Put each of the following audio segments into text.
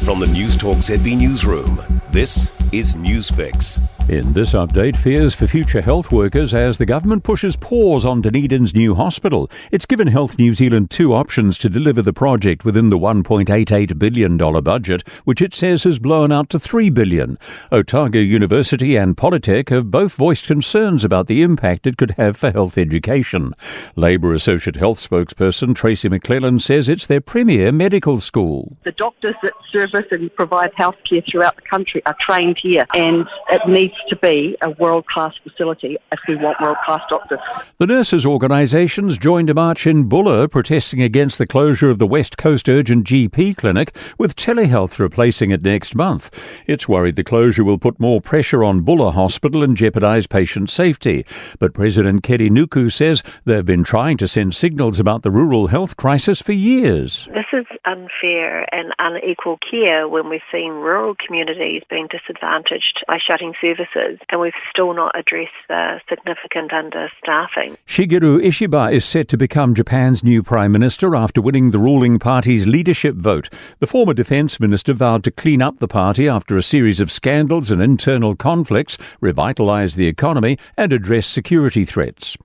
From the Newstalk ZB newsroom, this is Newsfix. In this update, fears for future health workers as the government pushes pause on Dunedin's new hospital. It's given Health New Zealand two options to deliver the project within the $1.88 billion budget, which it says has blown out to $3 billion. Otago University and Polytech have both voiced concerns about the impact it could have for health education. Labour Associate Health spokesperson Tracy McClellan says it's their premier medical school. The doctors that service and provide healthcare throughout the country are trained here, and it needs to be a world-class facility if we want world-class doctors. The nurses' organisations joined a march in Buller protesting against the closure of the West Coast Urgent GP clinic, with telehealth replacing it next month. It's worried the closure will put more pressure on Buller Hospital and jeopardise patient safety. But President Keri Nuku says they've been trying to send signals about the rural health crisis for years. This is unfair and unequal care when we've seen rural communities being disadvantaged by shutting services, and we've still not addressed the significant understaffing. Shigeru Ishiba is set to become Japan's new Prime Minister after winning the ruling party's leadership vote. The former Defence Minister vowed to clean up the party after a series of scandals and internal conflicts, revitalise the economy and address security threats.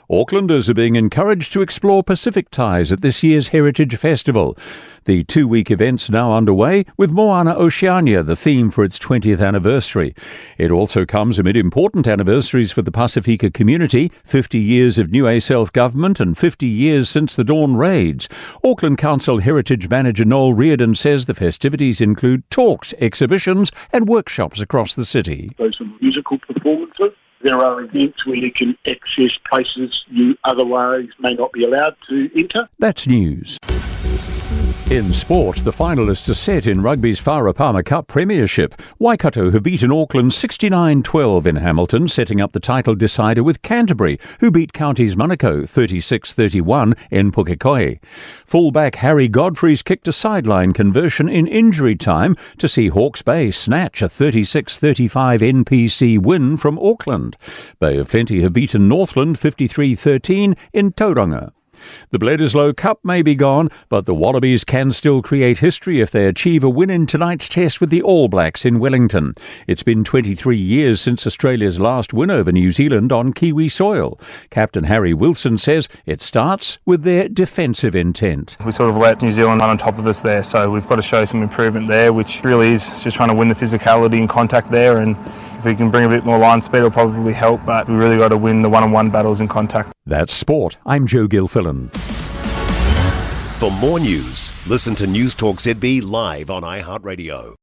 Aucklanders are being encouraged to explore Pacific ties at this year's Heritage Festival. The two-week event's now underway, with Moana Oceania the theme for its 20th anniversary. It also comes amid important anniversaries for the Pasifika community, 50 years of Niue self-government and 50 years since the Dawn raids. Auckland Council Heritage Manager Noel Reardon says the festivities include talks, exhibitions and workshops across the city. Those are musical performances. There are events where you can access places you otherwise may not be allowed to enter. That's news. In sport, the finalists are set in rugby's Whareparma Cup Premiership. Waikato have beaten Auckland 69-12 in Hamilton, setting up the title decider with Canterbury, who beat Counties Manukau 36-31 in Pukekohe. Fullback Harry Godfrey's kicked a sideline conversion in injury time to see Hawke's Bay snatch a 36-35 NPC win from Auckland. Bay of Plenty have beaten Northland 53-13 in Tauranga. The Bledisloe Cup may be gone, but the Wallabies can still create history if they achieve a win in tonight's test with the All Blacks in Wellington. It's been 23 years since Australia's last win over New Zealand on Kiwi soil. Captain Harry Wilson says it starts with their defensive intent. We sort of let New Zealand run on top of us there, so we've got to show some improvement there, which really is just trying to win the physicality and contact there, and if we can bring a bit more line speed, it'll probably help, but we really got to win the one-on-one battles in contact. That's sport. I'm Joe Gilfillan. For more news, listen to Newstalk ZB live on iHeartRadio.